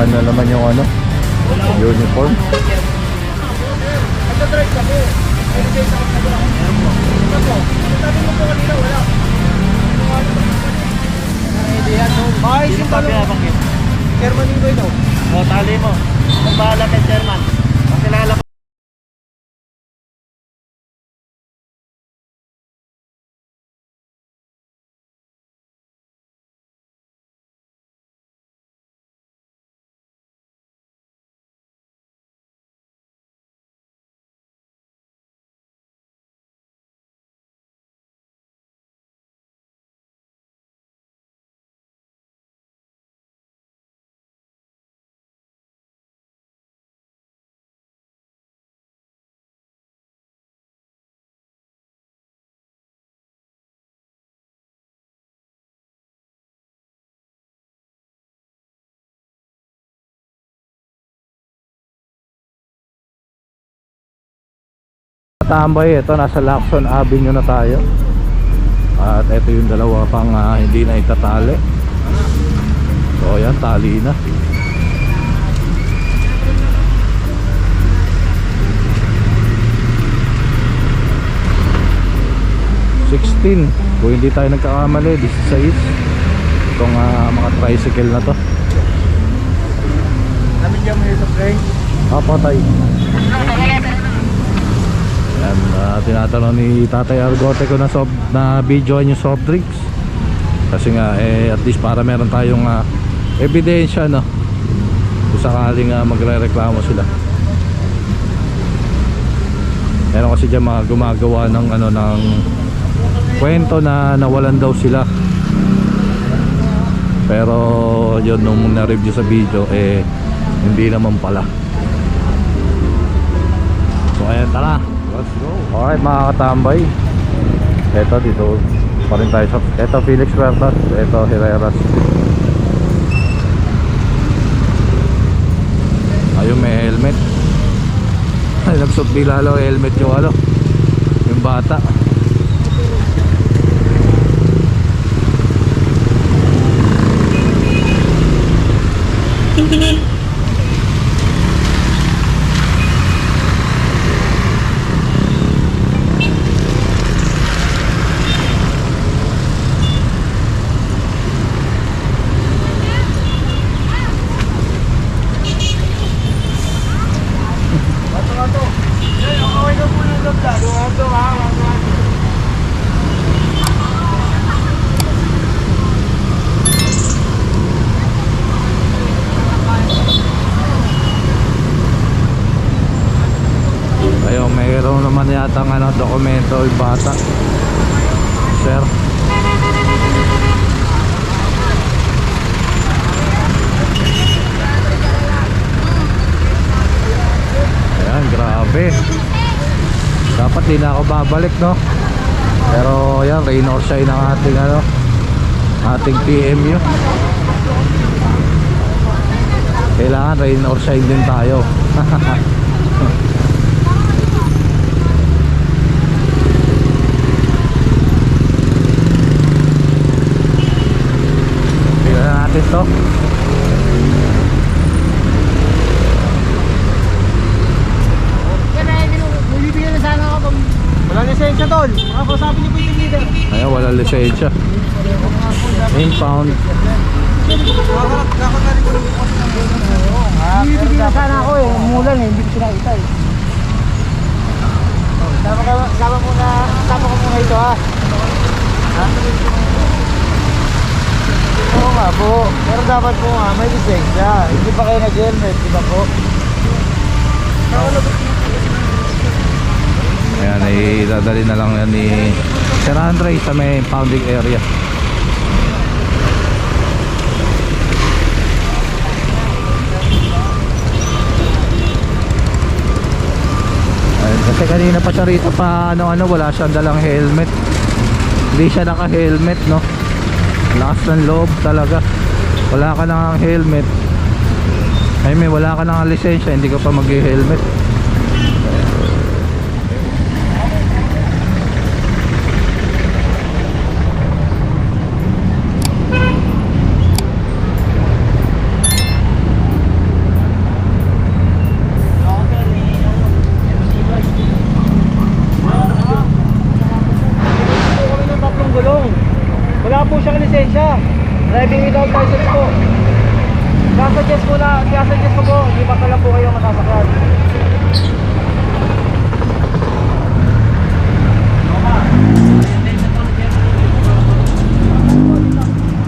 Naka na naman yung ano, uniform. Sino pa pinabangkit? Chairman yung boy daw. O, tali mo. Kung bahala kay chairman. Pakilala ko. Tambay, ito nasa Lacson Avenue na tayo. At ito yung dalawa pang hindi na itatali. So ayan, tali na. Kung hindi tayo nagkakamali, 16 itong mga tricycle na to. Nabigyan mo yung spray? Patay. Yan, tinatanong ni Tatay Argote ko na videoan yung soft drinks. Kasi nga at least para meron tayong ebidensya, no, kung sakaling magre-reklamo sila. Meron kasi dyan mga gumagawa ng ng kwento na nawalan daw sila. Pero yun, nung na-review sa video hindi naman pala. So ayan, tara, let's go. Alright mga katambay, eto dito pa rin tayo sa eto Felix Huertas, eto Herreras. Ayun, may helmet. Ay, nagsot bilalo helmet yung yung bata. Ayun, mayroon naman yata dokumento yung bata. Sir, ayan, grabe. Dapat di na ako babalik, no? Pero ayan, rain or shine ang ating PMU. Kailangan rain or shine din tayo. Natin to. Bibigyan na sana ako kung walang lisensya tol. Makakausapin niyo po yung leader. Ayun, walang lisensya. Impound. Bibigyan na sana ako umulan hindi ko sinakita Sama ko muna ito ha. Oo nga po, pero dapat po may lisensya. Hindi pa kayo nag-helmet, di ba po? Ayan, idadali na lang yan ni Sir Andre sa may impounding area. Ayan, kasi kanina pa siya rito pa wala siyang dalang helmet. Hindi siya naka-helmet, no? Lakas ng loob talaga. Wala ka nang helmet, wala ka nang lisensya, hindi ka pa mag-helmet. lisensya. Driving without license po. Kasuggest ko po, hindi pa pala po kayo masasakyan.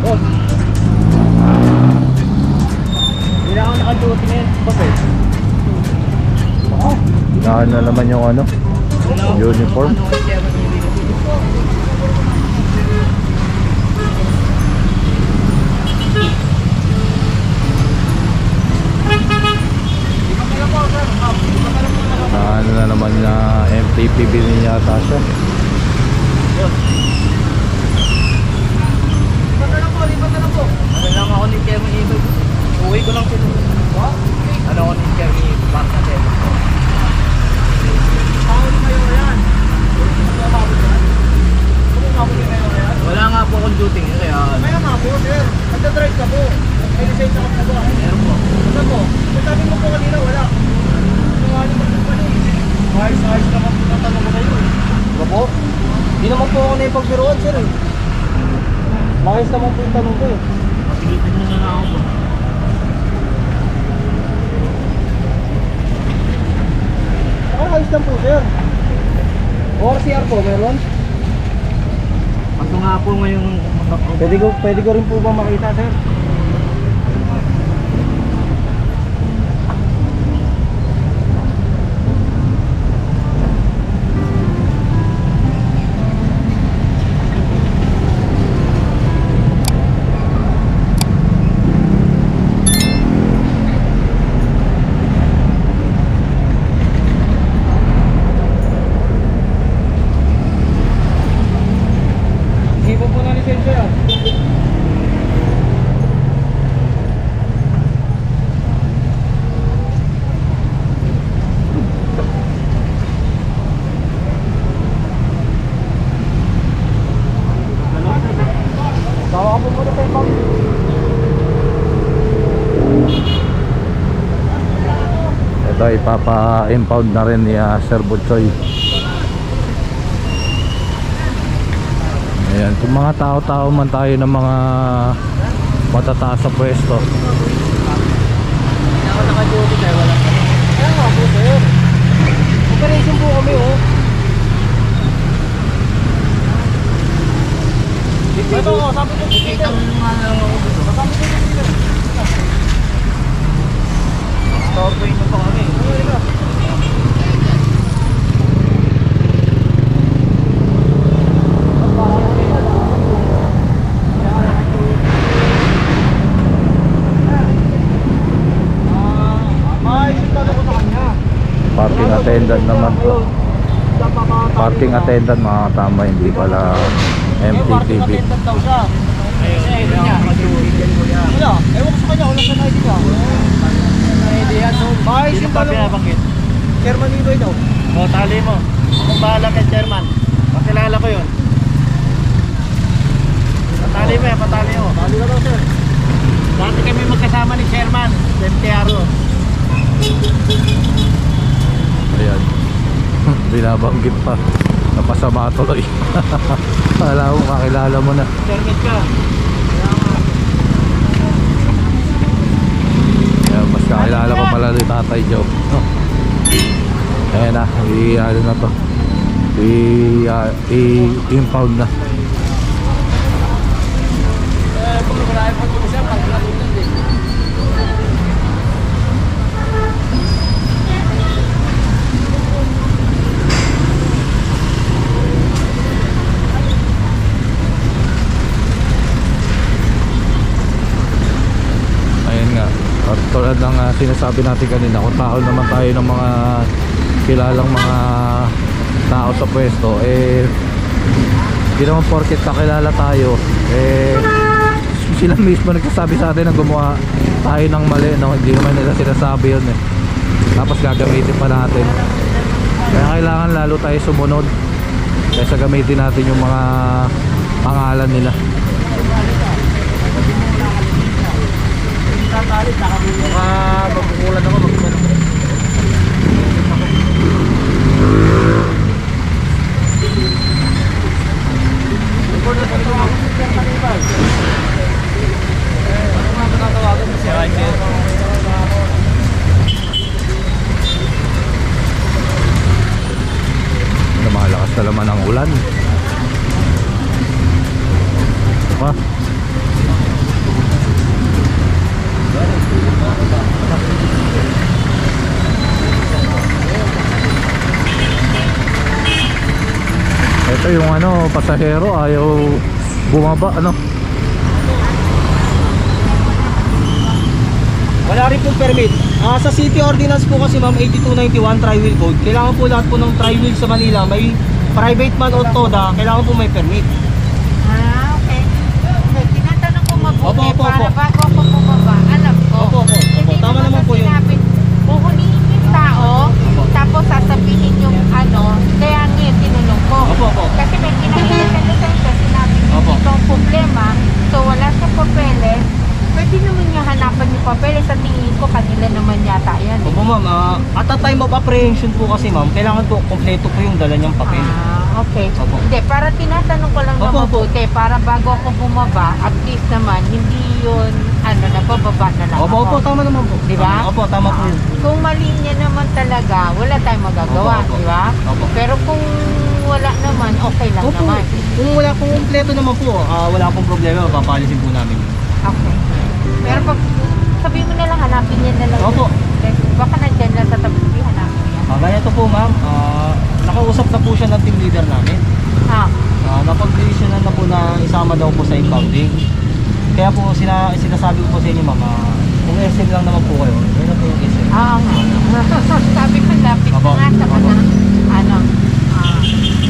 Boss. Hindi na ako naka-duty ngayon, boss eh. Naan na naman yung ano, uniform. Naan na naman na MTPB niya yata siya. Lipat na lang po. Ano lang ako ni Chairman Ibo. Uwi ko lang sila. Ano ako ni Chairman Ibo. Back na sila. Paano kayo yan? Wala nga po akong duty kaya... Kaya nga po, sir. Nagdadrive ka po. May lisensya ka po ba? Meron po. Ano po? Sabi mo po kanina, wala. Sinungaling mo po kanina. Ayos naman po ng tanong ko kayo. Ano po? Hindi naman po ako na ipagbiruan, sir eh. Ayos naman po yung tanong ko eh. Mapilitan mo na ako po. Ayos lang po, sir. ORCR po, meron? Pato nga po ngayong... Pwede ko rin po ba makita, sir? Ito ipapa-impound na rin ni Sir Butchoy. Ayan, kung mga tao-tao man tayo ng mga matataas sa pwesto. Ako naka-duty tayo, wala. Kaya nga po, sir. Operation po kami, oh. Ito, sabi ko dito. Sabi ko dito. Store ko ito pa kami. Parking attendant naman to. Parking attendant mga katama, hindi pala MTTV. Wala, ewan ko sa kanya, wala sa ID ka. ID yan, no? Sino pa pinabanggit? Chairman Iboy daw. O, tali mo. Kung bahala kay chairman. Pakilala ko yun. Patali mo yan, patali mo. Tali ka daw, sir. Dati kami magkasama ni chairman, Santiago. Ayan. Binabanggit pa. Napasama tuloy. Alam mo, kakilala mo na. Chairman ka. Ayan, mas kakilala ko pala ni Tatay Joe. Ayan na, ano na to. I-impound na. Ayun nga, at tulad ng sinasabi natin kanina, kung tao naman tayo ng mga kilalang mga tao sa pwesto, hindi naman porket kakilala tayo, sila mismo nagsasabi sa atin na gumawa tayo ng mali, no? Hindi naman nila sinasabi yun tapos gagamitin pa natin. Kaya kailangan lalo tayo sumunod kaysa gamitin natin yung mga pangalan nila. Magkukulan ako, magkukulan ako. ulan. Pa. Ito yung ano, pasahero ayaw bumaba, ano. Wala rin pong permit. Sa city ordinance po kasi ma'am 8291 tri-wheel code, kailangan po lahat po ng tri-wheel sa Manila may private man o TODA, kailangan po may permit. Okay. Okay, tinatanong ko mabuti Opo, opo, para opo. bago ako bumaba. Alam ko. Opo, opo. Hindi Tama naman po yun. sinabi, kukunin yung tao, tapos sasabihin yung ano, kaya ngayon tinulong ko. Opo, opo. Kasi may kinakita sa lisensya, sinabi niya Opo. ito ang problema, so wala siyang papeles, pwede naman niya hanapan yung papeles, sa tingin ko kanila naman yata yan. Opo ma'am, at the time of apprehension po kasi ma'am, kailangan po kompleto po yung dala niyang papel. Okay. Opo. Hindi, para tinatanong ko lang na Opo, opo. mabuti, para bago ako bumaba, at least naman, hindi yun, ano, napababa na lang Opo, opo, ako. tama naman po. Di ba? Opo, tama po yun. Kung mali niya naman talaga, wala tayong magagawa, Opo, opo. di ba? Opo. Pero kung wala naman, okay lang Opo, naman. kung wala pong kompleto naman po, wala pong problema, papalisin po namin. Okay. Pero pag sabihin mo na lang, hanapin niya na lang. Opo. Yun. Baka nandyan lang sa tabi, hanapin niya. Ganito po ma'am, nakausap na po siya ng team leader namin. Napag-decisionan na po na isama daw po sa impounding. Kaya po sinasabi ko po sa inyo ma'am, kung SM lang naman po kayo, yun na po yung SM. Oo nga. Sabi ko, lapit Opo. na nga sa Opo. kanang, ano,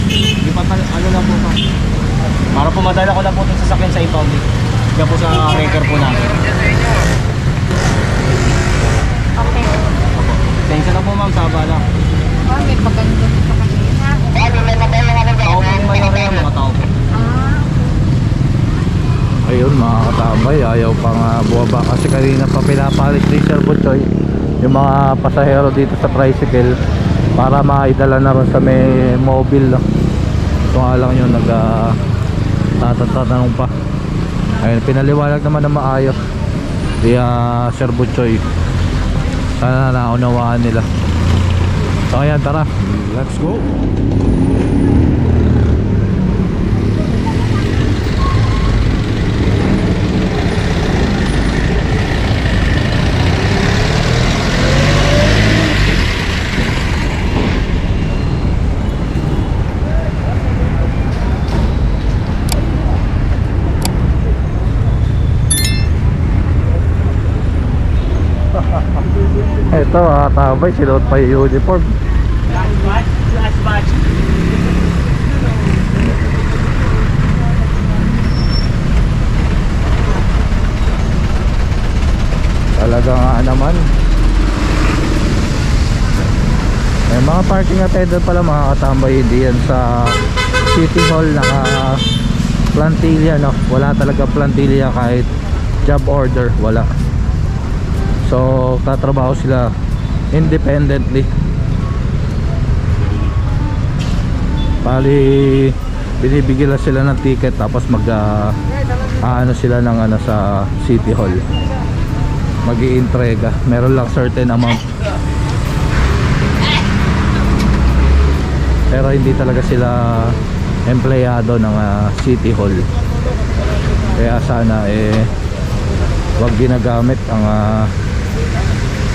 Hindi pa ano lang po ma'am. Para po madala ko lang po itong sasakyan sa impounding. Kaya po sa record po namin. okay. Thanks na po ma'am, sa abala. Oh, may paganda sa kanina. Tao po yung mayor yan, mga tao po. Ayun mga katambay, ayaw pang buwaba kasi kanina pa pinapalit ni Sir Butchoy yung mga pasahero dito sa tricycle para maidala na rin sa may mobile, no? Ito nga lang yun, tatanong pa. Ayun, pinaliwanag naman na maayos via Sir Butchoy. Sana naunawaan nila. So ayan, tara, let's go. Ito mga tambay, sinuot pa yung uniform. Last batch. Talaga nga naman. May mga parking attendant pala mga katambay, hindi yan sa City Hall naka plantilla, no? Wala talaga plantilla kahit job order, wala. So tatrabaho sila independently. Bali binibigyan lang sila ng ticket tapos ano sila ng ano sa City Hall, mag-iintrega. Meron lang certain amount, pero hindi talaga sila empleyado ng City Hall. Kaya sana wag ginagamit ang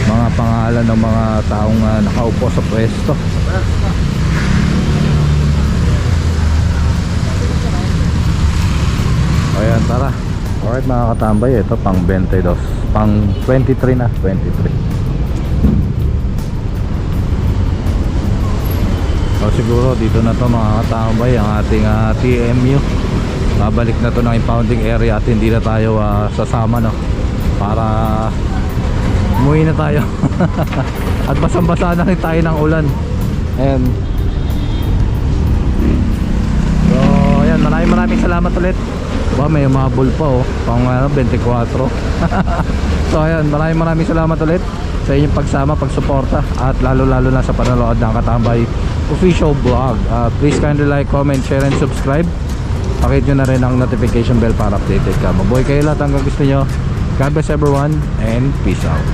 mga pangalan ng mga taong nakaupo sa pwesto. Ayan, tara. Alright mga katambay, ito pang 22, pang 23 na, 23. So siguro dito na to mga katambay ang ating TMU. Babalik na to ng impounding area at hindi na tayo sasama, no? Para umuwi na tayo. At basang-basa na rin tayo ng ulan. And so ayan, maraming salamat ulit. May umabol pa, oh, pang 24. So ayan, maraming salamat ulit sa inyong pagsama, pagsuporta, at lalo na sa panonood ng Katambay official vlog. Please kindly like, comment, share and subscribe. Pakit nyo na rin ang notification bell para updated ka. Mabuhay kayo lahat hanggang gusto nyo. God bless everyone and peace out.